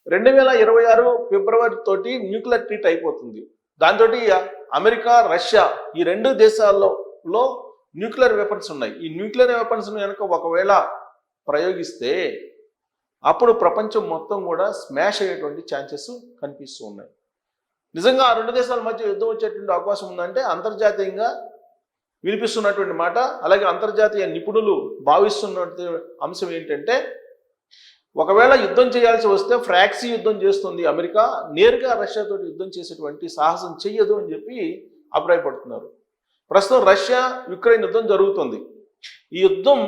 2026 ఫిబ్రవరి తోటి nuclear treat అయిపోతుంది. దాంతో అమెరికా, రష్యా ఈ రెండు దేశాల్లో న్యూక్లియర్ వెపన్స్ ఉన్నాయి. ఈ న్యూక్లియర్ వెపన్స్ కనుక ఒకవేళ ప్రయోగిస్తే అప్పుడు ప్రపంచం మొత్తం కూడా స్మాష్ అయ్యేటువంటి ఛాన్సెస్ కనిపిస్తూ ఉన్నాయి. నిజంగా ఆ రెండు దేశాల మధ్య యుద్ధం వచ్చేటువంటి అవకాశం ఉందంటే అంతర్జాతీయంగా వినిపిస్తున్నటువంటి మాట, అలాగే అంతర్జాతీయ నిపుణులు భావిస్తున్నటువంటి అంశం ఏంటంటే, ఒకవేళ యుద్ధం చేయాల్సి వస్తే ఫ్రాక్సీ యుద్ధం చేస్తుంది అమెరికా, నేరుగా రష్యాతో యుద్ధం చేసేటువంటి సాహసం చెయ్యదు అని చెప్పి అభిప్రాయపడుతున్నారు. ప్రస్తుతం రష్యా యుక్రెయిన్ యుద్ధం జరుగుతుంది. ఈ యుద్ధం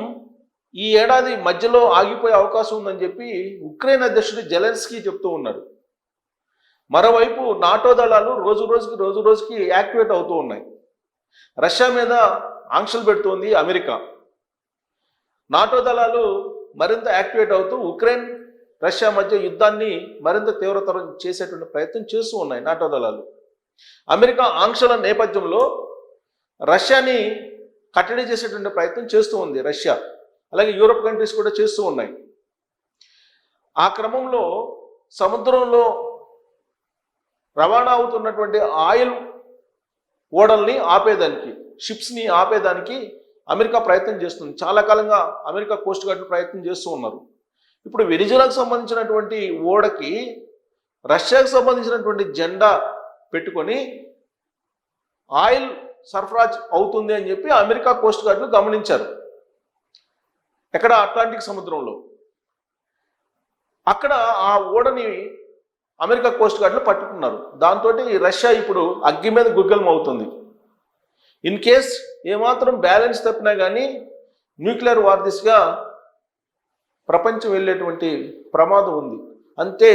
ఈ ఏడాది మధ్యలో ఆగిపోయే అవకాశం ఉందని చెప్పి ఉక్రెయిన్ అధ్యక్షుడు జెలెన్స్కీ చెప్తూ ఉన్నారు. మరోవైపు నాటో దళాలు రోజు రోజుకి యాక్టివేట్ అవుతూ ఉన్నాయి. రష్యా మీద ఆంక్షలు పెడుతోంది అమెరికా. నాటో దళాలు మరింత యాక్టివేట్ అవుతూ ఉక్రెయిన్ రష్యా మధ్య యుద్ధాన్ని మరింత తీవ్రతరం చేసేటువంటి ప్రయత్నం చేస్తూ ఉన్నాయి నాటో దళాలు. అమెరికా ఆంక్షల నేపథ్యంలో రష్యాని కట్టడి చేసేటువంటి ప్రయత్నం చేస్తూ ఉంది రష్యా, అలాగే యూరోప్ కంట్రీస్ కూడా చేస్తూ ఉన్నాయి. ఆ క్రమంలో సముద్రంలో రవాణా అవుతున్నటువంటి ఆయిల్ ఓడల్ని ఆపేదానికి, షిప్స్ని ఆపేదానికి అమెరికా ప్రయత్నం చేస్తుంది. చాలా కాలంగా అమెరికా కోస్ట్ గార్డ్ ప్రయత్నం చేస్తూ ఉన్నారు. ఇప్పుడు వెనిజులాకు సంబంధించినటువంటి ఓడకి రష్యాకు సంబంధించినటువంటి జెండా పెట్టుకొని ఆయిల్ సరఫరాజ్ అవుతుంది అని చెప్పి అమెరికా కోస్ట్ గార్డులు గమనించారు. ఎక్కడ? అట్లాంటిక్ సముద్రంలో. అక్కడ ఆ ఓడని అమెరికా కోస్ట్ గార్డులు పట్టుకున్నారు. దాంతో రష్యా ఇప్పుడు అగ్గి మీద గుగ్గలం అవుతుంది. ఇన్ కేస్ ఏమాత్రం బ్యాలెన్స్ తప్పినా కానీ న్యూక్లియర్ వార్ దిశగా ప్రపంచం వెళ్ళేటువంటి ప్రమాదం ఉంది. అంతే,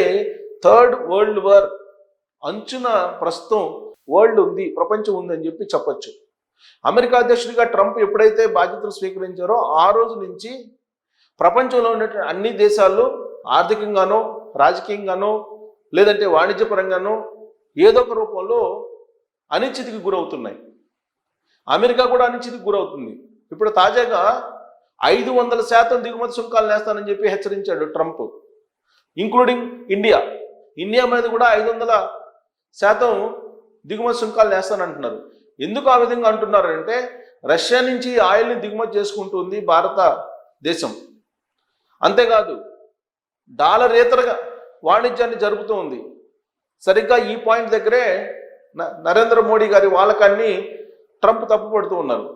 థర్డ్ వరల్డ్ వార్ అంచున ప్రస్తుతం వరల్డ్ ఉంది, ప్రపంచం ఉంది అని చెప్పి చెప్పొచ్చు. అమెరికా అధ్యక్షుడిగా ట్రంప్ ఎప్పుడైతే బాధ్యతలు స్వీకరించారో ఆ రోజు నుంచి ప్రపంచంలో ఉన్నటువంటి అన్ని దేశాలు ఆర్థికంగానో, రాజకీయంగానో, లేదంటే వాణిజ్యపరంగానో ఏదో ఒక రూపంలో అనిశ్చితికి గురవుతున్నాయి. అమెరికా కూడా అనిశ్చితికి గురవుతుంది. ఇప్పుడు తాజాగా 500% దిగుమతి సుంకాలు నేస్తానని చెప్పి హెచ్చరించాడు ట్రంప్, ఇంక్లూడింగ్ ఇండియా. ఇండియా మీద కూడా 500% దిగుమతి సుంకాలు నేస్తానంటున్నారు. ఎందుకు ఆ విధంగా అంటున్నారు అంటే, రష్యా నుంచి ఆయిల్ని దిగుమతి చేసుకుంటుంది భారతదేశం. అంతేకాదు డాలరేతర వాణిజ్యాన్ని జరుపుతూ ఉంది. సరిగ్గా ఈ పాయింట్ దగ్గరే నరేంద్ర మోడీ గారి వాలకాన్ని ట్రంప్ తప్పుపడుతూ ఉన్నారు.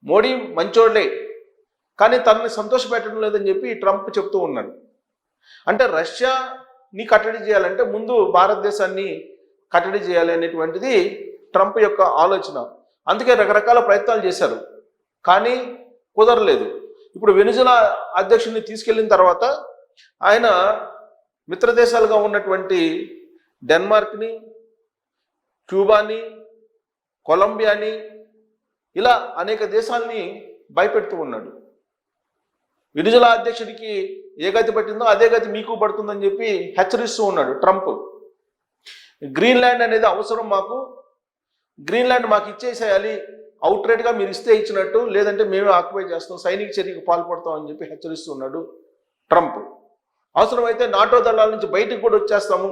మోడీ మంచోళ్లే, కానీ తనని సంతోషపెట్టడం లేదని చెప్పి ట్రంప్ చెప్తూ ఉన్నాడు. అంటే రష్యాని కట్టడి చేయాలంటే ముందు భారతదేశాన్ని కట్టడి చేయాలి అనేటువంటిది ట్రంప్ యొక్క ఆలోచన. అందుకే రకరకాల ప్రయత్నాలు చేశారు, కానీ కుదరలేదు. ఇప్పుడు వెనిజులా అధ్యక్షుడిని తీసుకెళ్లిన తర్వాత ఆయన మిత్రదేశాలుగా ఉన్నటువంటి డెన్మార్క్ని, క్యూబాని, కొలంబియాని, ఇలా అనేక దేశాలని భయపెడుతూ ఉన్నాడు. వెనిజులా అధ్యక్షుడికి ఏ గతి పట్టిందో అదే గతి మీకు పడుతుందని చెప్పి హెచ్చరిస్తూ ఉన్నాడు ట్రంప్. గ్రీన్లాండ్ అనేది అవసరం మాకు, గ్రీన్లాండ్ మాకు ఇచ్చేసేయాలి, అవుట్రేట్గా మీరు ఇస్తే ఇచ్చినట్టు, లేదంటే మేమే ఆక్యుపై చేస్తాం, సైనిక చర్యకు పాల్పడతాం అని చెప్పి హెచ్చరిస్తున్నాడు ట్రంప్. అవసరమైతే నాటో దళాల నుంచి బయటకు కూడా వచ్చేస్తాము,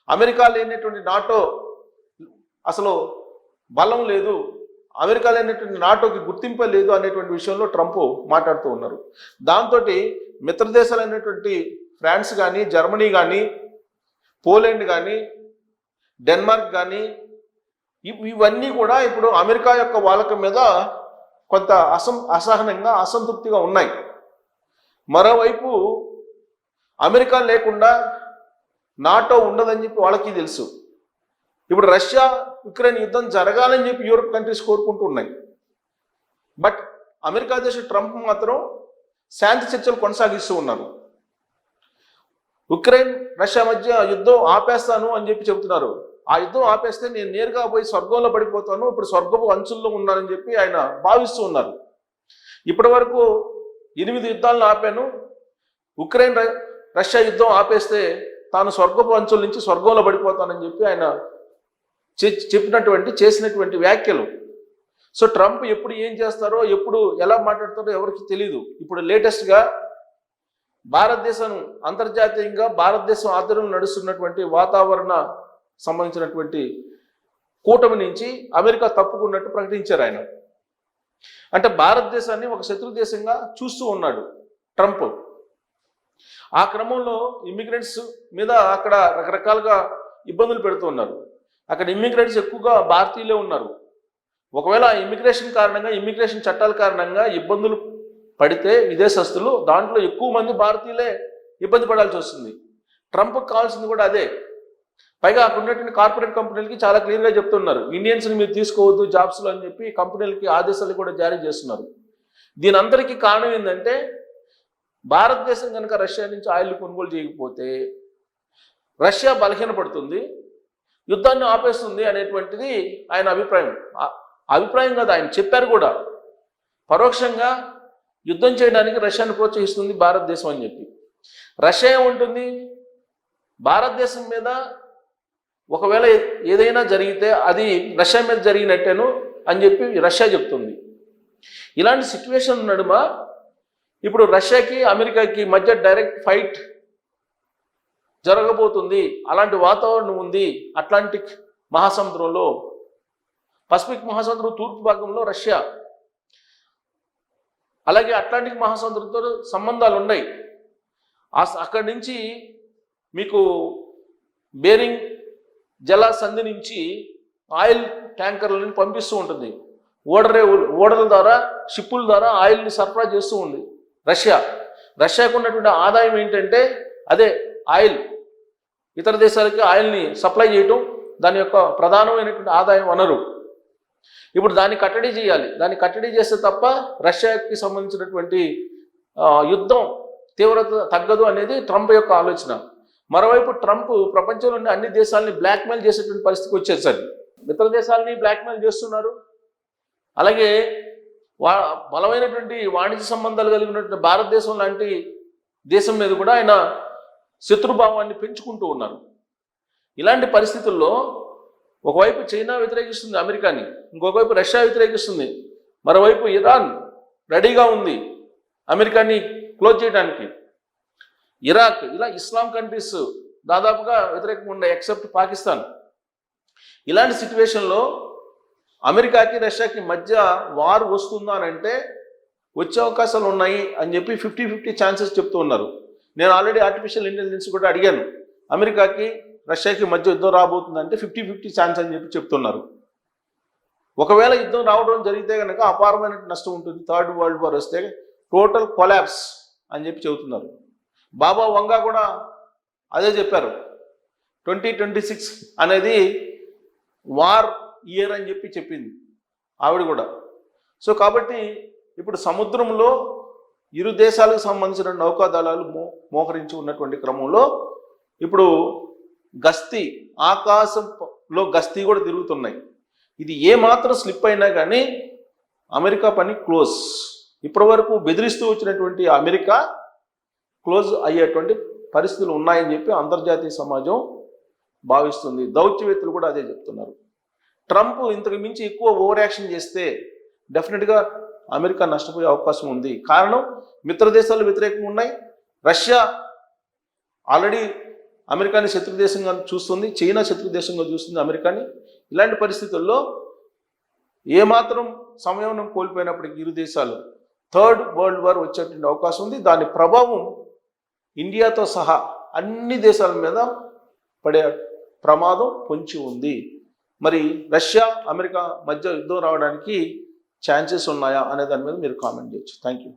అమెరికా లేనటువంటి నాటో అసలు బలం లేదు, అమెరికా లేనటువంటి నాటోకి గుర్తింపే లేదు అనేటువంటి విషయంలో ట్రంప్ మాట్లాడుతూ ఉన్నారు. దాంతో మిత్రదేశాలైనటువంటి ఫ్రాన్స్ కానీ, జర్మనీ కానీ, పోలాండ్ కానీ, డెన్మార్క్ కానీ ఇవన్నీ కూడా ఇప్పుడు అమెరికా యొక్క వాలకం మీద కొంత అసహనంగా, అసంతృప్తిగా ఉన్నాయి. మరోవైపు అమెరికా లేకుండా నాటో ఉండదని చెప్పి వాళ్ళకి తెలుసు. ఇప్పుడు రష్యా యుక్రెయిన్ యుద్ధం జరగాలని చెప్పి యూరోప్ కంట్రీస్ కోరుకుంటూ ఉన్నాయి. బట్ అమెరికా అధ్యక్షుడు ట్రంప్ మాత్రం శాంతి చర్చలు కొనసాగిస్తూ ఉన్నారు. ఉక్రెయిన్ రష్యా మధ్య యుద్ధం ఆపేస్తాను అని చెప్పి చెబుతున్నారు. ఆ యుద్ధం ఆపేస్తే నేను నేరుగా పోయి స్వర్గంలో పడిపోతాను, ఇప్పుడు స్వర్గపు అంచుల్లో ఉన్నానని చెప్పి ఆయన భావిస్తూ ఉన్నారు. ఇప్పటి వరకు 8 యుద్ధాలను ఆపాను, ఉక్రెయిన్ రష్యా యుద్ధం ఆపేస్తే తాను స్వర్గపు అంచుల నుంచి స్వర్గంలో పడిపోతానని చెప్పి ఆయన చేసినటువంటి వ్యాఖ్యలు. సో ట్రంప్ ఎప్పుడు ఏం చేస్తారో, ఎప్పుడు ఎలా మాట్లాడతారో ఎవరికి తెలియదు. ఇప్పుడు లేటెస్ట్గా భారతదేశం అంతర్జాతీయంగా భారతదేశం ఆధ్వర్యంలో నడుస్తున్నటువంటి వాతావరణ సంబంధించినటువంటి కూటమి నుంచి అమెరికా తప్పుకున్నట్టు ప్రకటించారు ఆయన. అంటే భారతదేశాన్ని ఒక శత్రు దేశంగా చూస్తూ ఉన్నాడు ట్రంప్. ఆ క్రమంలో ఇమ్మిగ్రెంట్స్ మీద అక్కడ రకరకాలుగా ఇబ్బందులు పెడుతూ ఉన్నారు. అక్కడ ఇమ్మిగ్రెంట్స్ ఎక్కువగా భారతీయులే ఉన్నారు. ఒకవేళ ఇమ్మిగ్రేషన్ కారణంగా, ఇమ్మిగ్రేషన్ చట్టాల కారణంగా ఇబ్బందులు పడితే విదేశస్తులు, దాంట్లో ఎక్కువ మంది భారతీయులే ఇబ్బంది పడాల్సి వస్తుంది. ట్రంప్కి కావాల్సింది కూడా అదే. పైగా అక్కడ ఉన్నటువంటి కార్పొరేట్ కంపెనీలకి చాలా క్లియర్గా చెప్తున్నారు, ఇండియన్స్ని మీరు తీసుకోవద్దు జాబ్స్లో అని చెప్పి కంపెనీలకి ఆదేశాలు కూడా జారీ చేస్తున్నారు. దీని అందరికీ కారణం ఏంటంటే, భారతదేశం కనుక రష్యా నుంచి ఆయిల్ కొనుగోలు చేయకపోతే రష్యా బలహీనపడుతుంది, యుద్ధాన్ని ఆపేస్తుంది అనేటువంటిది ఆయన అభిప్రాయం. అభిప్రాయం కాదు, ఆయన చెప్పారు కూడా. పరోక్షంగా యుద్ధం చేయడానికి రష్యాను ప్రోత్సహిస్తుంది భారతదేశం అని చెప్పి. రష్యా ఏముంటుంది, భారతదేశం మీద ఒకవేళ ఏదైనా జరిగితే అది రష్యా మీద జరిగినట్టేను అని చెప్పి రష్యా చెప్తుంది. ఇలాంటి సిచ్యువేషన్ నడుమ ఇప్పుడు రష్యాకి అమెరికాకి మధ్య డైరెక్ట్ ఫైట్ జరగబోతుంది. అలాంటి వాతావరణం ఉంది. అట్లాంటిక్ మహాసముద్రంలో, పసిఫిక్ మహాసముద్రం తూర్పు భాగంలో రష్యా, అలాగే అట్లాంటిక్ మహాసముద్రంతో సంబంధాలు ఉన్నాయి. అక్కడి నుంచి మీకు బేరింగ్ జల సంధి నుంచి ఆయిల్ ట్యాంకర్లను పంపిస్తూ ఉంటుంది. ఓడల ద్వారా, షిప్పుల ద్వారా ఆయిల్ని సరఫరా చేస్తూ ఉంది రష్యా. రష్యాకు ఉన్నటువంటి ఆదాయం ఏంటంటే అదే ఆయిల్. ఇతర దేశాలకి ఆయిల్ని సప్లై చేయటం దాని యొక్క ప్రధానమైనటువంటి ఆదాయం వనరు. ఇప్పుడు దాన్ని కట్టడి చేయాలి. దాన్ని కట్టడి చేస్తే తప్ప రష్యాకి సంబంధించినటువంటి యుద్ధం తీవ్రత తగ్గదు అనేది ట్రంప్ యొక్క ఆలోచన. మరోవైపు ట్రంప్ ప్రపంచంలోని అన్ని దేశాలని బ్లాక్మెయిల్ చేసేటువంటి పరిస్థితికి వచ్చేసరి ఇతర దేశాలని బ్లాక్మెయిల్ చేస్తున్నారు. అలాగే బలమైనటువంటి వాణిజ్య సంబంధాలు కలిగినటువంటి భారతదేశం లాంటి దేశం మీద కూడా ఆయన శత్రుభావాన్ని పెంచుకుంటూ ఉన్నారు. ఇలాంటి పరిస్థితుల్లో ఒకవైపు చైనా వ్యతిరేకిస్తుంది అమెరికాని, ఇంకొకవైపు రష్యా వ్యతిరేకిస్తుంది, మరోవైపు ఇరాన్ రెడీగా ఉంది అమెరికాని క్లోజ్ చేయడానికి. ఇరాక్, ఇలా ఇస్లాం కంట్రీస్ దాదాపుగా వ్యతిరేకంగా ఉన్నాయి ఎక్సెప్ట్ పాకిస్తాన్. ఇలాంటి సిచ్యువేషన్లో అమెరికాకి రష్యాకి మధ్య వార్ వస్తుందా అని అంటే వచ్చే అవకాశాలు ఉన్నాయి అని చెప్పి 50-50 ఛాన్సెస్ చెప్తూ ఉన్నారు. నేను ఆల్రెడీ ఆర్టిఫిషియల్ ఇంటెలిజెన్స్ కూడా అడిగాను, అమెరికాకి రష్యాకి మధ్య యుద్ధం రాబోతుందంటే 50-50 ఛాన్స్ అని చెప్పి చెప్తున్నారు. ఒకవేళ యుద్ధం రావడం జరిగితే కనుక అపారమైన నష్టం ఉంటుంది. థర్డ్ వరల్డ్ వార్ వస్తే టోటల్ కొలాప్స్ అని చెప్పి చెబుతున్నారు. బాబా వంగా కూడా అదే చెప్పారు, 2026 అనేది వార్ ఇయర్ అని చెప్పి చెప్పింది ఆవిడ కూడా. సో కాబట్టి ఇప్పుడు సముద్రంలో ఇరు దేశాలకు సంబంధించిన నౌకాదళాలు మోహరించి ఉన్నటువంటి క్రమంలో ఇప్పుడు గస్తీ, ఆకాశంలో గస్తీ కూడా తిరుగుతున్నాయి. ఇది ఏమాత్రం స్లిప్ అయినా కానీ అమెరికా పని క్లోజ్. ఇప్పటి వరకు బెదిరిస్తూ వచ్చినటువంటి అమెరికా క్లోజ్ అయ్యేటువంటి పరిస్థితులు ఉన్నాయని చెప్పి అంతర్జాతీయ సమాజం భావిస్తుంది. దౌత్యవేత్తలు కూడా అదే చెప్తున్నారు. ట్రంప్ ఇంతకు మించి ఎక్కువ ఓవర్ యాక్షన్ చేస్తే డెఫినెట్గా అమెరికా నష్టపోయే అవకాశం ఉంది. కారణం, మిత్ర దేశాలు వ్యతిరేకంగా ఉన్నాయి. రష్యా ఆల్రెడీ అమెరికాని శత్రు దేశంగా చూస్తుంది, చైనా శత్రు దేశంగా చూస్తుంది అమెరికాని. ఇలాంటి పరిస్థితుల్లో ఏమాత్రం సమయం కోల్పోయినప్పటికీ ఇరు దేశాలు థర్డ్ వరల్డ్ వార్ వచ్చేటువంటి అవకాశం ఉంది. దాని ప్రభావం ఇండియాతో సహా అన్ని దేశాల మీద పడే ప్రమాదం పొంచి ఉంది. మరి రష్యా అమెరికా మధ్య యుద్ధం రావడానికి ఛాన్సెస్ ఉన్నాయా అనే దాని మీద మీరు కామెంట్ చేయొచ్చు. Thank you.